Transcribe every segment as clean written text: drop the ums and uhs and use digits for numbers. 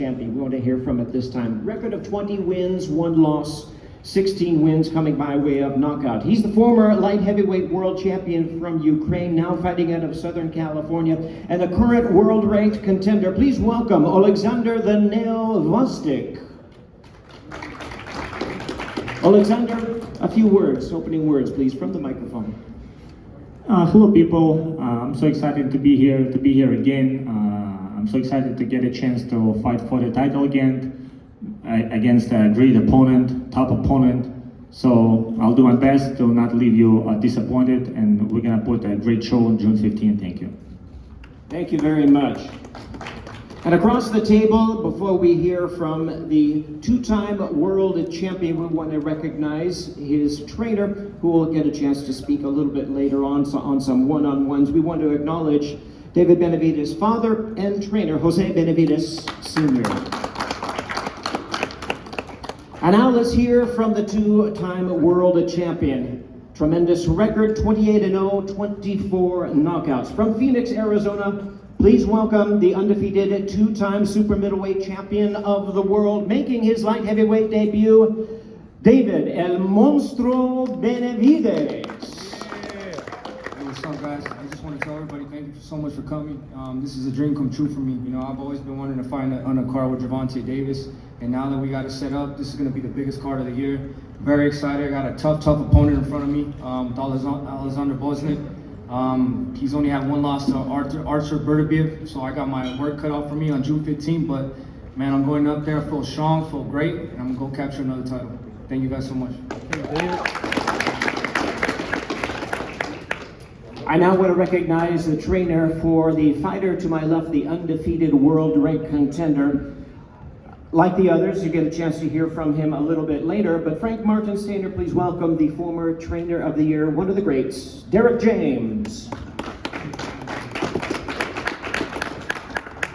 champion. We want to hear from at this time. Record of 20 wins, 1 loss, 16 wins coming by way of knockout. He's the former light heavyweight world champion from Ukraine, now fighting out of Southern California, and a current world ranked contender. Please welcome Alexander the Nail Vostik. Alexander, a few words, opening words, please, from the microphone. Hello, people. I'm so excited to be here again. I'm so excited to get a chance to fight for the title again against a great opponent, top opponent. So I'll do my best to not leave you disappointed, and we're gonna put a great show on June 15th. Thank you. Thank you very much. And across the table, before we hear from the two-time world champion, we want to recognize his trainer, who will get a chance to speak a little bit later on some one-on-ones. We want to acknowledge David Benavidez' father and trainer, Jose Benavidez Sr. And now let's hear from the two-time world champion. Tremendous record, 28-0, 24 knockouts. From Phoenix, Arizona, please welcome the undefeated two-time super middleweight champion of the world, making his light heavyweight debut, David El Monstro Benavidez. Hey, what's up, guys? I just want to tell everybody thank you so much for coming. This is a dream come true for me. You know, I've always been wanting to fight on a card with Gervonta Davis, and now that we got it set up, this is going to be the biggest card of the year. Very excited. I got a tough opponent in front of me, with Alexander Bosnick. He's only had 1 loss to Archer Benavidez, so I got my work cut out for me on June 15th, but man, I'm going up there, I feel strong, feel great, and I'm going to go capture another title. Thank you guys so much. I now want to recognize the trainer for the fighter to my left, the undefeated world ranked contender. Like the others, you get a chance to hear from him a little bit later, but Frank Martinsteiner, please welcome the former trainer of the year, one of the greats, Derek James.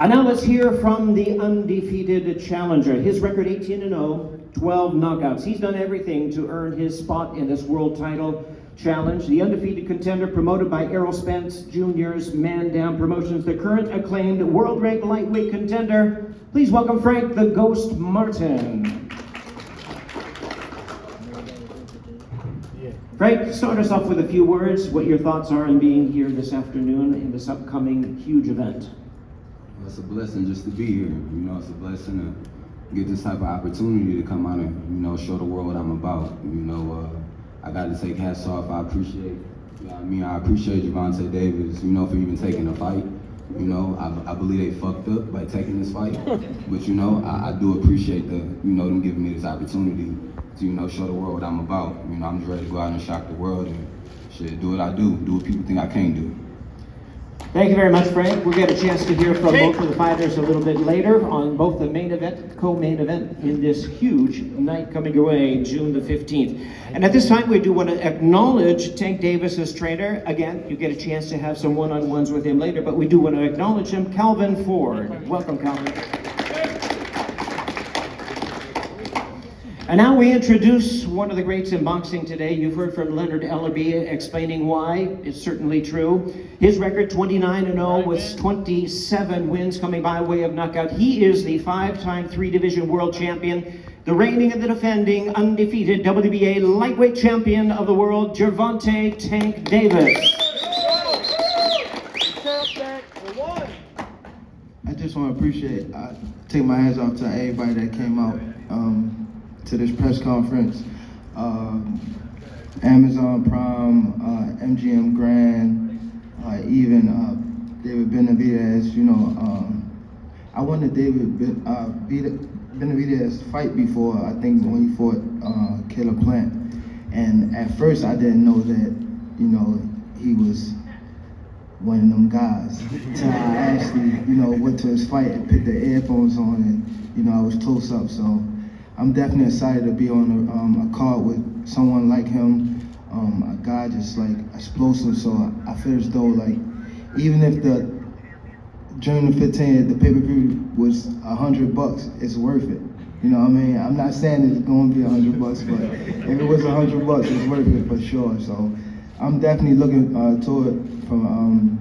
And now let's hear from the undefeated challenger. His record 18-0, 12 knockouts. He's done everything to earn his spot in this world title challenge. The undefeated contender, promoted by Errol Spence Jr.'s Man Down Promotions, the current acclaimed world-ranked lightweight contender. Please welcome Frank the Ghost Martin. Frank, start us off with a few words, what your thoughts are in being here this afternoon in this upcoming huge event. Well, it's a blessing just to be here. You know, it's a blessing to get this type of opportunity to come out and, you know, show the world what I'm about. You know, I got to take hats off. I appreciate, I appreciate Gervonta Davis, you know, for even taking the fight. You know, I believe they fucked up by taking this fight, but you know, I do appreciate them giving me this opportunity to, you know, show the world what I'm about. You know, I'm just ready to go out and shock the world and shit, do what I do what people think I can't do. Thank you very much, Frank. We'll get a chance to hear from both of the fighters a little bit later on both the main event, co-main event in this huge night coming your way, June the 15th. And at this time, we do want to acknowledge Tank Davis's trainer. Again, you get a chance to have some one-on-ones with him later, but we do want to acknowledge him, Calvin Ford. Welcome, Calvin. And now we introduce one of the greats in boxing today. You've heard from Leonard Ellerby explaining why. It's certainly true. His record 29-0 with 27 wins coming by way of knockout. He is the 5-time 3-division world champion, the reigning and the defending undefeated WBA lightweight champion of the world, Gervonta Tank Davis. I just want to take my hands off to everybody that came out to this press conference. Amazon Prime, MGM Grand, even David Benavidez. You know, I wanted David Benavidez fight before, I think when he fought Caleb Plant. And at first I didn't know that, you know, he was one of them guys. Until I actually, you know, went to his fight and put the earphones on and, you know, I was close up. So I'm definitely excited to be on a card with someone like him, a guy just like explosive. So I feel as though like, even if the June the 15th, the pay-per-view was $100, it's worth it. You know what I mean? I'm not saying it's going to be $100, but if it was $100, it's worth it for sure. So I'm definitely looking to it from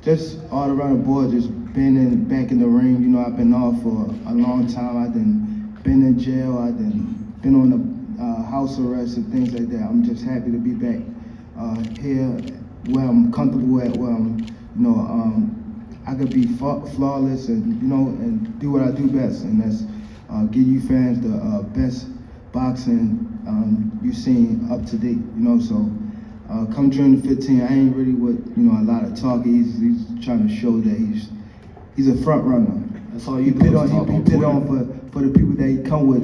just all around the board, just back in the ring. You know, I've been off for a long time. I've been in jail. I've been on the house arrest and things like that. I'm just happy to be back here where I'm comfortable at, where I'm, you know, I could be flawless and, you know, and do what I do best, and that's give you fans the best boxing you've seen up to date, you know. So come June the 15th, I ain't really with, you know, a lot of talk. He's trying to show that he's a front runner. That's all He you do put is on talk he on put Twitter. on for the people that he come with,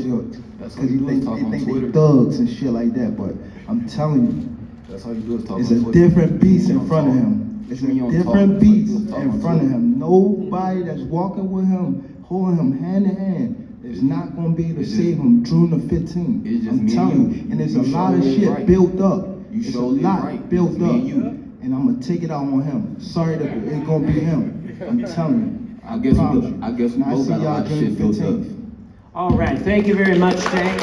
That's because all you do is talk they on think Twitter. they thugs and shit like that. But I'm telling you, That's all you do is talk it's on a Twitter. different beast You in don't front of talk. him. It's a You don't talk. different That's all you beast do is talk in on front of Twitter. him. Nobody that's walking with him, holding him hand in hand, is not going to be able to It's save just- him June the 15th. It's just I'm me and telling you. you. And there's You a lot of surely is shit right. built up. You It's a surely is lot right. built It's me up. and you. And I'm going to take it out on him. Sorry that it's going to be him. I'm telling you. I guess promise we you. both And I got see a y'all lot of June shit built up. 15th. All right, thank you very much, Tank.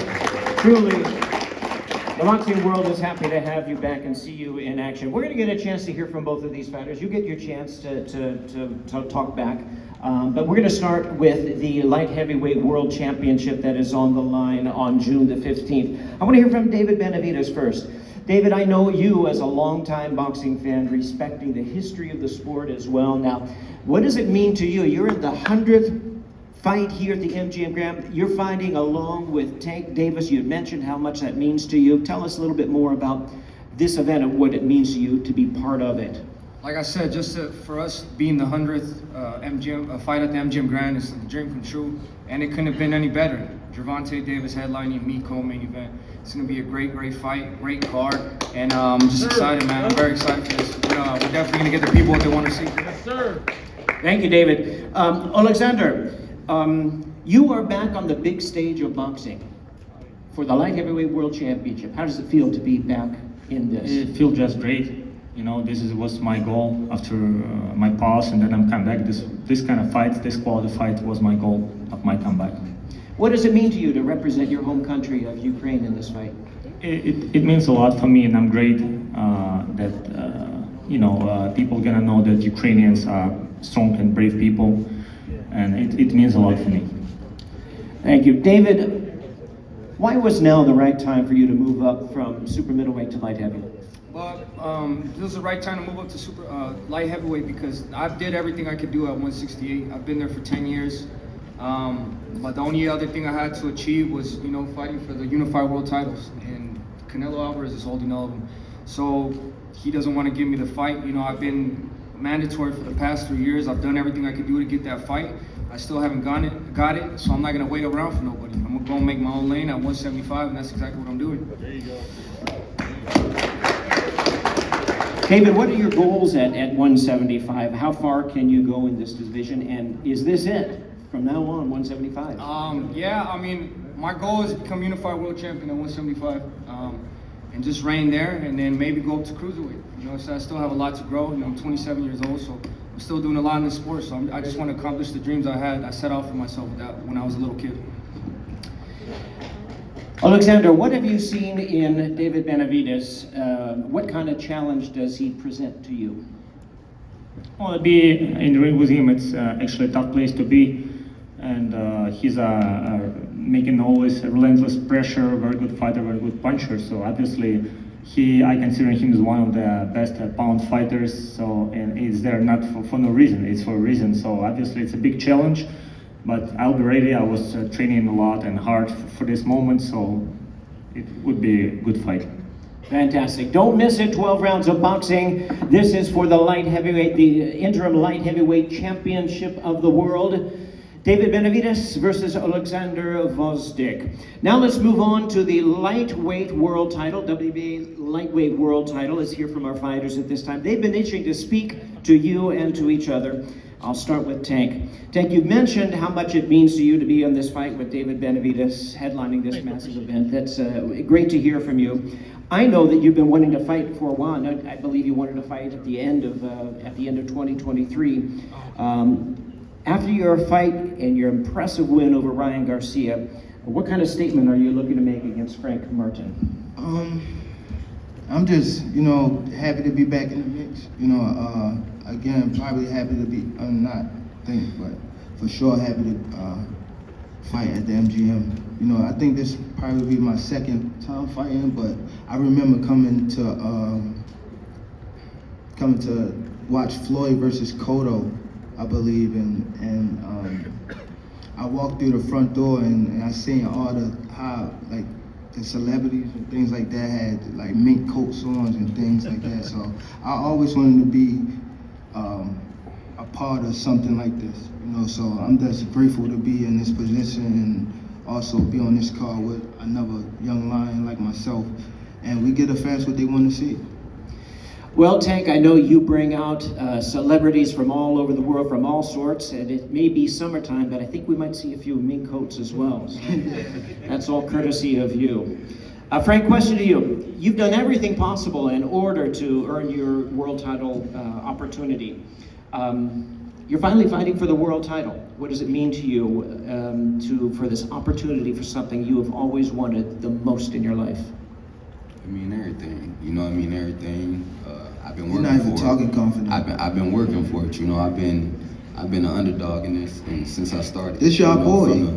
Truly, the boxing world is happy to have you back and see you in action. We're going to get a chance to hear from both of these fighters. You get your chance to talk back. But we're going to start with the light heavyweight world championship that is on the line on June the 15th. I want to hear from David Benavidez first. David, I know you as a longtime boxing fan, respecting the history of the sport as well. Now, what does it mean to you? You're in the 100th fight here at the MGM Grand. You're fighting along with Tank Davis. You mentioned how much that means to you. Tell us a little bit more about this event and what it means to you to be part of it. Like I said, for us being the 100th fight at the MGM Grand is a dream come true, and it couldn't have been any better. Gervonta Davis headlining, me co-main event. It's gonna be a great fight, great card, and I'm just excited, man. I'm very excited for this. We're definitely gonna get the people what they want to see. Yes, sir. Thank you, David. Alexander, you are back on the big stage of boxing for the light heavyweight world championship. How does it feel to be back in this? It feels just great. You know, was my goal after my pause, and then I'm come back. This kind of fight, this quality fight was my goal of my comeback. What does it mean to you to represent your home country of Ukraine in this fight? It means a lot for me, and I'm great that people gonna know that Ukrainians are strong and brave people, and it means a lot for me. Thank you. David, why was now the right time for you to move up from super middleweight to light heavyweight? Well, this is the right time to move up to super light heavyweight because I did everything I could do at 168. I've been there for 10 years. But the only other thing I had to achieve was, fighting for the unified world titles. And Canelo Alvarez is holding all of them. So he doesn't want to give me the fight. I've been mandatory for the past 3 years. I've done everything I could do to get that fight. I still haven't got it. So I'm not going to wait around for nobody. I'm going to go and make my own lane at 175, and that's exactly what I'm doing. There you go. David, what are your goals at 175? How far can you go in this division? And is this it? From now on, 175? My goal is to become unified world champion at 175 and just reign there and then maybe go up to cruiserweight. So I still have a lot to grow. I'm 27 years old, so I'm still doing a lot in this sport. So I just want to accomplish the dreams I set out for myself when I was a little kid. Alexander, what have you seen in David Benavidez? What kind of challenge does he present to you? Well, to be in the ring with him, it's actually a tough place to be. And he's making always a relentless pressure, very good fighter, very good puncher. So obviously, I consider him as one of the best pound fighters. So, and he's there not for no reason, it's for a reason. So obviously, it's a big challenge, but I'll be ready. I was training a lot and hard for this moment, so it would be a good fight. Fantastic. Don't miss it, 12 rounds of boxing. This is for the light heavyweight, the interim light heavyweight championship of the world. David Benavidez versus Alexander Gvozdyk. Now let's move on to the lightweight world title. WBA lightweight world title. Let's hear from our fighters at this time. They've been itching to speak to you and to each other. I'll start with Tank. Tank, you've mentioned how much it means to you to be in this fight with David Benavidez headlining this massive event. That's great to hear from you. I know that you've been wanting to fight for a while. I believe you wanted to fight at the end of 2023. After your fight and your impressive win over Ryan Garcia, what kind of statement are you looking to make against Frank Martin? I'm just, happy to be back in the mix. Again, probably happy to be, not think, but for sure happy to fight at the MGM. You know, I think this probably be my second time fighting, but I remember coming to watch Floyd versus Cotto, I believe, and I walked through the front door and I seen all the the celebrities and things like that had like mink coats on and things like that. So I always wanted to be a part of something like this, you know. So I'm just grateful to be in this position and also be on this card with another young lion like myself, and we get the fans what they want to see. Well, Tank, I know you bring out celebrities from all over the world, from all sorts, and it may be summertime, but I think we might see a few mink coats as well. So that's all courtesy of you. Frank, question to you. You've done everything possible in order to earn your world title opportunity. You're finally fighting for the world title. What does it mean to you for this opportunity for something you have always wanted the most in your life? I mean everything, you know. I mean everything. I've been You're working not even for talking it. confident. I've been working for it, you know. I've been an underdog in this, and since I started. This y'all boy.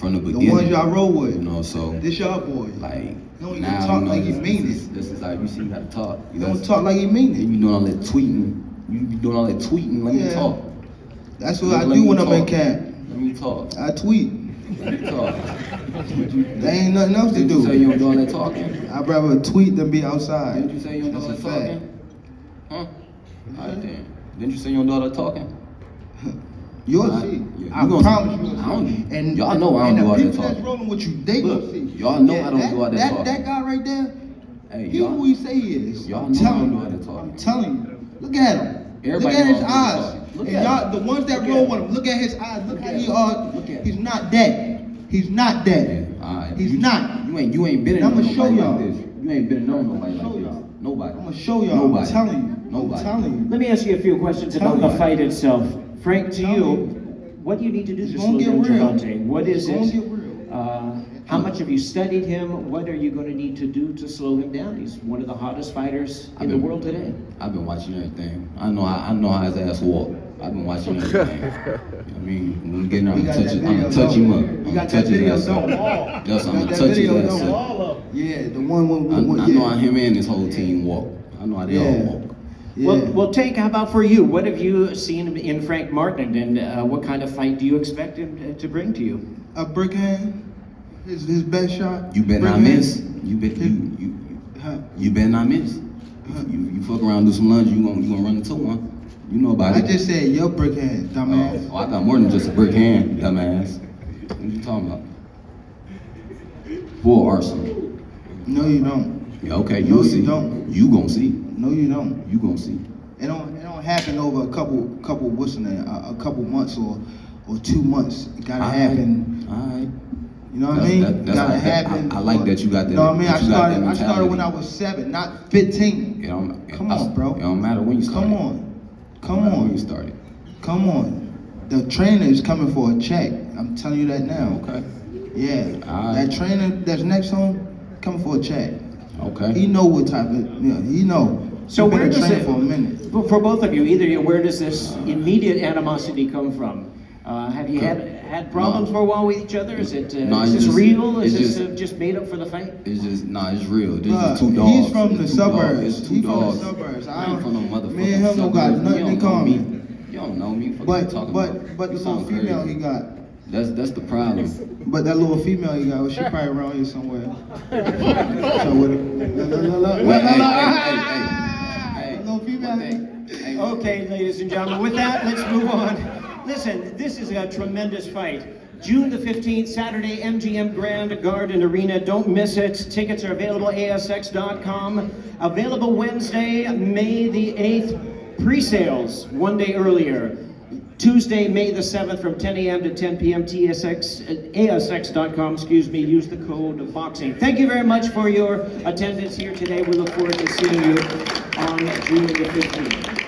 From the The beginning. ones y'all roll with. You know, so This y'all boy. like You don't even now, talk you know, like you mean this, it. This is like you see, you gotta talk. You don't talk like you mean You it. be doing all that tweeting. You be doing all that tweeting. Let me Yeah. talk. That's what Let I me do when I'm in talk. camp. Let me talk. I tweet. Let me talk. There ain't nothing else to Did you say do. you don't do all that talking? I'd rather tweet than be outside. Didn't you say you don't do all That's that a fact. talking? Huh? Alright then. Didn't you say you don't do all that talking? You'll Alright, see. yeah, I you gonna promise see. you'll I don't- see. And y'all know I don't and do all the that people that's talking. rolling with you, they Look, gonna see. y'all know I don't do all that talking. That guy right there, Hey, he y'all- who he say he is. y'all I'm know I telling don't do you. all that talking. I'm telling you. Look at him. Everybody Look at know his I don't do all that eyes. talking. Look And at y'all, him. the ones that Look roll at with him. him, look at his eyes. Look Look how at he him. are. Look at He's him. not that. He's not that. Alright. He's you, not. You ain't been in I'ma nobody show y'all. like this. You ain't been in nobody like show this. y'all. Nobody. I'm gonna show y'all. Nobody. I'm telling you. Nobody. I'm telling you. Let me ask you a few questions about the fight itself. Frank, to Tell you, me. what do you need to do It's to gonna slow get down real. Gervonta? What is It's it? gonna get real. How much have you studied him? What are you going to need to do to slow him down? He's one of the hottest fighters in the world today. I've been watching everything. I know how his ass walk. I've been watching everything. I mean, when we get in, I'm We gonna got touch that him. I'm gonna video, touch him up. don't we? I'm We gonna got touch that his video, ass don't we? up. Yes, I'm Got gonna that touch his video, ass don't we? up. Yeah, the one with I know how him and his whole team walk. I know how they all walk. Yeah. Well, Tank, how about for you? What have you seen in Frank Martin, and what kind of fight do you expect him to bring to you? A brick hand, his best shot. You better brick not hand. miss. Huh. You better not miss. You fuck around and do some lunge, you gonna run into one. You know about I it. just said your brick hand, dumbass. Oh, I got more than just a brick hand, dumbass. What you talking about? Full arsenal. No, you don't. Yeah, okay, No, you'll you see. don't. You gonna see. No, you don't. You gonna see. It don't happen over a couple what's the name? A couple months or 2 months. It gotta happen. Alright. You know what I mean? That's Gotta like that. happen. I like that you got that. You know what I mean? that you got that I started when I mentality. was 7, not 15. Come on, bro. It don't matter when you started. Come on. Come It don't matter when you on. started. Come on. The trainer is coming for a check. I'm telling you that now. Okay. Yeah. Alright. That trainer that's next to him, coming for a check. Okay. He know what type of, he know. So He been where a does trainer it, for a minute. for both of you, either you, where does this immediate animosity come from? Have you had problems for a while with each other? Is it No, is it's this just- real? Is it's this just made up for the fight? It's just it's real. There's Bruh, just two dogs. he's from the It's two dogs. suburbs. It's two He from the dogs. suburbs. I ain't from no motherfucking Me and him don't got suburbs. nothing You in don't know common. me. You don't know me. Fuck you talking about. But the You little sound female crazy. he got. That's the problem. But that little female he got, well, she probably around here somewhere. So with a Hey, little female. hey. Okay, ladies and gentlemen, with that, let's move on. Listen, this is a tremendous fight. June the 15th, Saturday, MGM Grand Garden Arena. Don't miss it. Tickets are available at ASX.com. Available Wednesday, May the 8th. Pre-sales one day earlier. Tuesday, May the 7th from 10 a.m. to 10 p.m. ASX.com, use the code BOXING. Thank you very much for your attendance here today. We look forward to seeing you on June the 15th.